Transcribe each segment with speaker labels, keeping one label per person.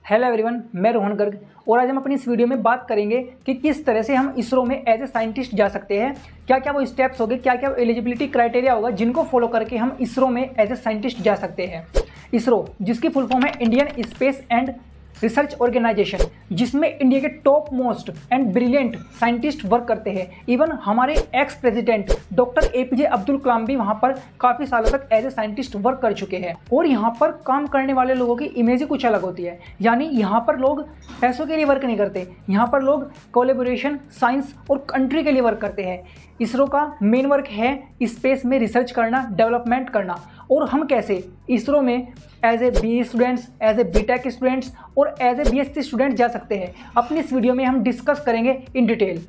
Speaker 1: Hello everyone, मैं रोहन गर्ग और आज हम अपनी इस वीडियो में बात करेंगे कि किस तरह से हम इसरो में एज ए साइंटिस्ट जा सकते हैं। क्या क्या वो स्टेप्स होंगे, क्या क्या एलिजिबिलिटी क्राइटेरिया होगा जिनको फॉलो करके हम इसरो में एज ए साइंटिस्ट जा सकते हैं। इसरो, जिसकी फुल फॉर्म है Indian space and research organisation, जिसमें इंडिया के top most and brilliant scientist work करते हैं। इवन हमारे ex president doctor APJ Abdul Kalam भी वहां पर काफ़ी सालों तक एज ए साइंटिस्ट वर्क कर चुके हैं। और यहाँ पर काम करने वाले लोगों की इमेज ही कुछ अलग होती है, यानी यहाँ पर लोग पैसों के लिए वर्क नहीं करते, यहाँ पर लोग कोलैबोरेशन, साइंस और कंट्री के लिए वर्क करते हैं। इसरो का मेन वर्क है स्पेस में रिसर्च करना, डेवलपमेंट करना। और हम कैसे इसरो में as a B students, as a BTech students और एज ए बीएससी स्टूडेंट जा सकते हैं, अपनी इस वीडियो में हम डिस्कस करेंगे इन डिटेल।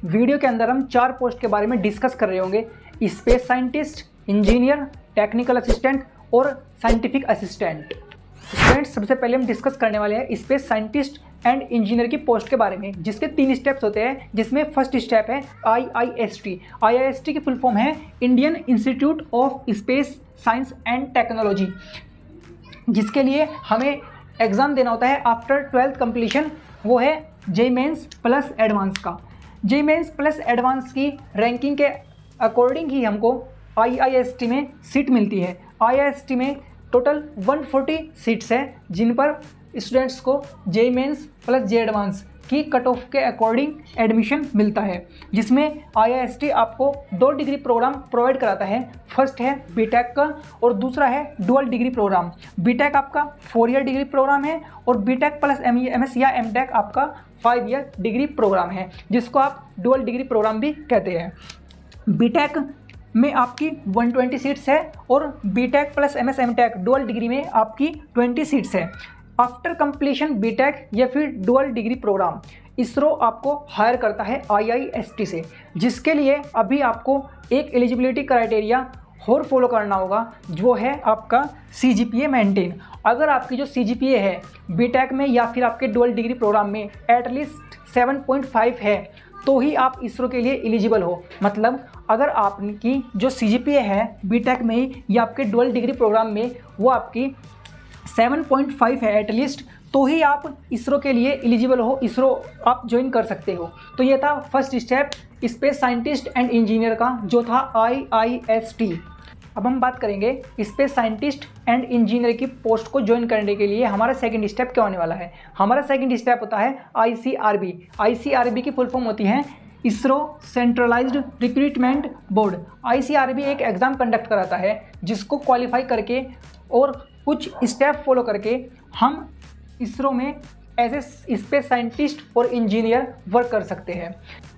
Speaker 1: वीडियो के अंदर हम 4 पोस्ट के बारे में डिस्कस कर रहे होंगे: space scientist, engineer, technical assistant और साइंटिफिक असिस्टेंट। स्टूडेंट्स, सबसे पहले हम डिस्कस करने वाले हैं स्पेस साइंटिस्ट एंड इंजीनियर की पोस्ट के बारे में, जिसके 3 स्टेप्स होते हैं। जिसमें फर्स्ट स्टेप है IIST। IIST की फुल फॉर्म है Indian institute of space science and technology, जिसके लिए हमें एग्ज़ाम देना होता है आफ्टर 12th कंप्लीशन। वो है JEE मेंस प्लस एडवांस का। JEE मेंस प्लस एडवांस की रैंकिंग के अकॉर्डिंग ही हमको IIST में सीट मिलती है। IIST में टोटल 140 सीट्स है, जिन पर स्टूडेंट्स को JEE mains plus JEE advance की कट ऑफ के अकॉर्डिंग एडमिशन मिलता है। जिसमें IIST आपको 2 डिग्री प्रोग्राम प्रोवाइड कराता है। फर्स्ट है बीटेक का और दूसरा है डुअल डिग्री प्रोग्राम। बीटेक आपका 4 ईयर डिग्री प्रोग्राम है और बीटेक प्लस MS या MTech आपका 5 ईयर डिग्री प्रोग्राम है, जिसको आप डुअल डिग्री प्रोग्राम भी कहते हैं। बीटेक में आपकी 120 सीट्स है और BTech plus MS MTech dual degree में आपकी 20 सीट्स है। आफ्टर कंप्लीशन बीटेक या फिर डुअल डिग्री प्रोग्राम, इसरो आपको हायर करता है IIST से, जिसके लिए अभी आपको एक एलिजिबिलिटी क्राइटेरिया और फॉलो करना होगा, जो है आपका CGPA मेंटेन। अगर आपकी जो CGPA है बीटेक में या फिर आपके डुअल डिग्री प्रोग्राम में एटलीस्ट 7.5 है, तो ही आप इसरो के लिए एलिजिबल हो। मतलब अगर आपकी जो CGPA है बीटेक में ही या आपके डुअल डिग्री प्रोग्राम में वो आपकी 7.5 है एटलीस्ट, तो ही आप इसरो के लिए एलिजिबल हो, इसरो आप ज्वाइन कर सकते हो। तो ये था first step space scientist and engineer का, जो था IIST। अब हम बात करेंगे स्पेस साइंटिस्ट एंड इंजीनियर की पोस्ट को ज्वाइन करने के लिए हमारा सेकंड स्टेप क्या होने वाला है। हमारा सेकंड स्टेप होता है ICRB। ICRB की फुल फॉर्म होती है ISRO centralised recruitment board. ICRB एक एग्ज़ाम कंडक्ट कराता है, जिसको क्वालिफाई करके और कुछ स्टेप फॉलो करके हम इसरो में एज ए स्पेस साइंटिस्ट और इंजीनियर वर्क कर सकते हैं।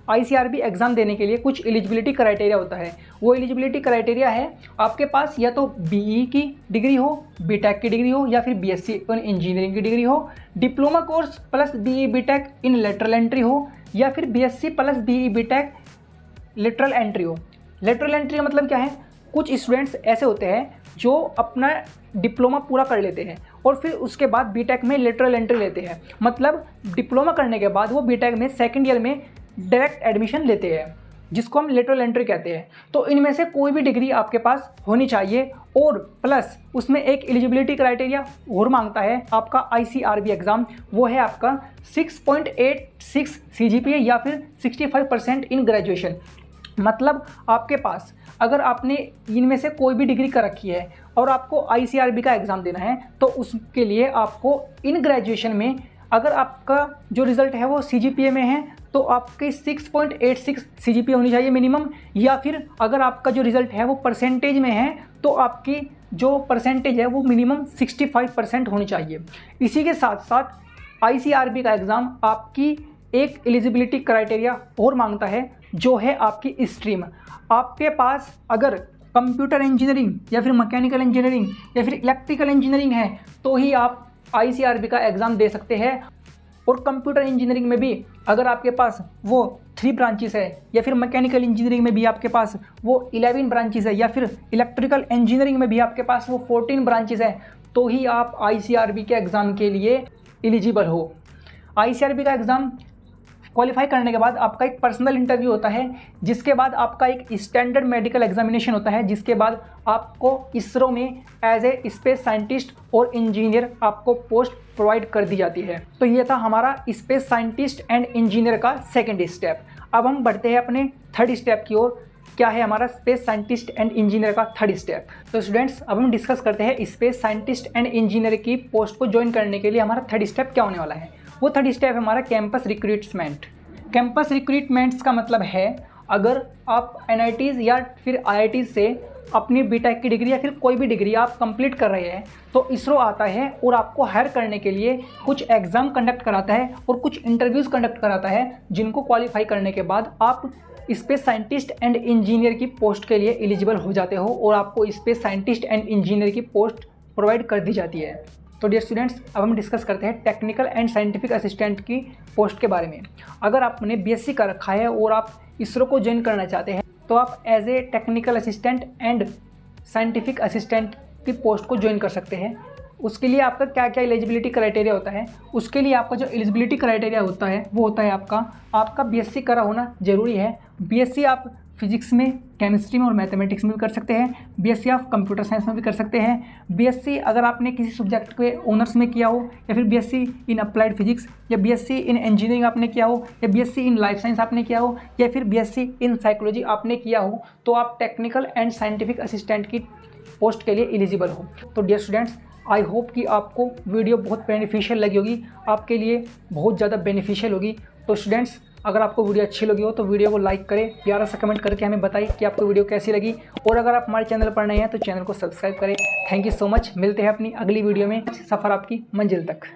Speaker 1: ICRB एग्ज़ाम देने के लिए कुछ एलिजिबिलिटी क्राइटेरिया होता है। वो एलिजिबिलिटी क्राइटेरिया है आपके पास या तो BE की डिग्री हो, बीटेक की डिग्री हो या फिर BSc इन इंजीनियरिंग की डिग्री हो, diploma course plus BE BTech in lateral entry हो, या फिर BSc plus BE BTech lateral entry हो। लेटरल एंट्री का मतलब क्या है? कुछ स्टूडेंट्स ऐसे होते हैं जो अपना डिप्लोमा पूरा कर लेते हैं और फिर उसके बाद बीटेक में लेटरल एंट्री लेते हैं। मतलब डिप्लोमा करने के बाद वो बीटेक में सेकंड ईयर में डायरेक्ट एडमिशन लेते हैं, जिसको हम लेटरल एंट्री कहते हैं। तो इनमें से कोई भी डिग्री आपके पास होनी चाहिए और प्लस उसमें एक एलिजिबिलिटी क्राइटेरिया और मांगता है आपका ICRB एग्ज़ाम। वो है आपका 6.86 CGPA या फिर 65% इन ग्रेजुएशन। मतलब आपके पास अगर आपने इनमें से कोई भी डिग्री कर रखी है और आपको ICRB का एग्ज़ाम देना है, तो उसके लिए आपको इन ग्रेजुएशन में अगर आपका जो रिज़ल्ट है वो CGPA में है, तो आपकी 6.86 CGPA होनी चाहिए मिनिमम, या फिर अगर आपका जो रिज़ल्ट है वो परसेंटेज में है, तो आपकी जो परसेंटेज है वो मिनिमम 65% होनी चाहिए। इसी के साथ साथ ICRB का एग्ज़ाम आपकी एक एलिजिबिलिटी क्राइटेरिया और मांगता है, जो है आपकी स्ट्रीम। आपके पास अगर कंप्यूटर इंजीनियरिंग या फिर मैकेनिकल इंजीनियरिंग या फिर इलेक्ट्रिकल इंजीनियरिंग है, तो ही आप ICRB का एग्ज़ाम दे सकते हैं। और कंप्यूटर इंजीनियरिंग में भी अगर आपके पास वो 3 ब्रांचेस है, या फिर मैकेनिकल इंजीनियरिंग में भी आपके पास वो 11 ब्रांचेस है, या फिर इलेक्ट्रिकल इंजीनियरिंग में भी आपके पास वो 14 ब्रांचेस है, तो ही आप ICRB के एग्ज़ाम के लिए एलिजिबल हो। ICRB का एग्ज़ाम क्वालिफाई करने के बाद आपका एक पर्सनल इंटरव्यू होता है, जिसके बाद आपका एक स्टैंडर्ड मेडिकल एग्जामिनेशन होता है, जिसके बाद आपको इसरो में एज ए स्पेस साइंटिस्ट और इंजीनियर आपको पोस्ट प्रोवाइड कर दी जाती है। तो ये था हमारा स्पेस साइंटिस्ट एंड इंजीनियर का सेकेंड स्टेप। अब हम बढ़ते हैं अपने थर्ड स्टेप की ओर। क्या है हमारा स्पेस साइंटिस्ट एंड इंजीनियर का थर्ड स्टेप? तो स्टूडेंट्स, अब हम डिस्कस करते हैं स्पेस साइंटिस्ट एंड इंजीनियर की पोस्ट को ज्वाइन करने के लिए हमारा थर्ड स्टेप क्या होने वाला है। वो थर्ड स्टेप है हमारा कैंपस रिक्रूटमेंट। कैंपस रिक्रूटमेंट्स का मतलब है, अगर आप NITs या फिर IITs से अपनी BTech की डिग्री या फिर कोई भी डिग्री आप कंप्लीट कर रहे हैं, तो इसरो आता है और आपको हायर करने के लिए कुछ एग्ज़ाम कंडक्ट कराता है और कुछ इंटरव्यूज़ कंडक्ट कराता है, जिनको क्वालिफाई करने के बाद आप स्पेस साइंटिस्ट एंड इंजीनियर की पोस्ट के लिए एलिजिबल हो जाते हो और आपको स्पेस साइंटिस्ट एंड इंजीनियर की पोस्ट प्रोवाइड कर दी जाती है। तो डियर स्टूडेंट्स, अब हम डिस्कस करते हैं टेक्निकल एंड साइंटिफिक असिस्टेंट की पोस्ट के बारे में। अगर आपने BSc कर रखा है और आप इसरो को ज्वाइन करना चाहते हैं, तो आप as a technical assistant and scientific assistant की पोस्ट को ज्वाइन कर सकते हैं। उसके लिए आपका क्या क्या एलिजिबिलिटी क्राइटेरिया होता है? उसके लिए आपका जो एलिजिबिलिटी क्राइटेरिया होता है वो होता है आपका BSc करा होना ज़रूरी है। BSc आप फिजिक्स में, केमिस्ट्री में और मैथमेटिक्स में भी कर सकते हैं। BSc आप कंप्यूटर साइंस में भी कर सकते हैं। BSc अगर आपने किसी सब्जेक्ट के ऑनर्स में किया हो, या फिर BSc इन अप्लाइड फिजिक्स, या BSc इन इंजीनियरिंग आपने किया हो, या BSc इन लाइफ साइंस आपने किया हो, या फिर BSc इन साइकोलॉजी आपने किया हो, तो आप टेक्निकल एंड साइंटिफिक असिस्टेंट की पोस्ट के लिए एलिजिबल हो। तो डियर स्टूडेंट्स, आई होप कि आपको वीडियो बहुत बेनिफिशियल लगी होगी, आपके लिए बहुत ज़्यादा बेनिफिशियल होगी। तो स्टूडेंट्स, अगर आपको वीडियो अच्छी लगी हो तो वीडियो को लाइक करें, प्यारा सा कमेंट करके हमें बताइए कि आपको वीडियो कैसी लगी, और अगर आप हमारे चैनल पर नए हैं तो चैनल को सब्सक्राइब करें। Thank you so much. मिलते हैं अपनी अगली वीडियो में, सफ़र आपकी मंजिल तक।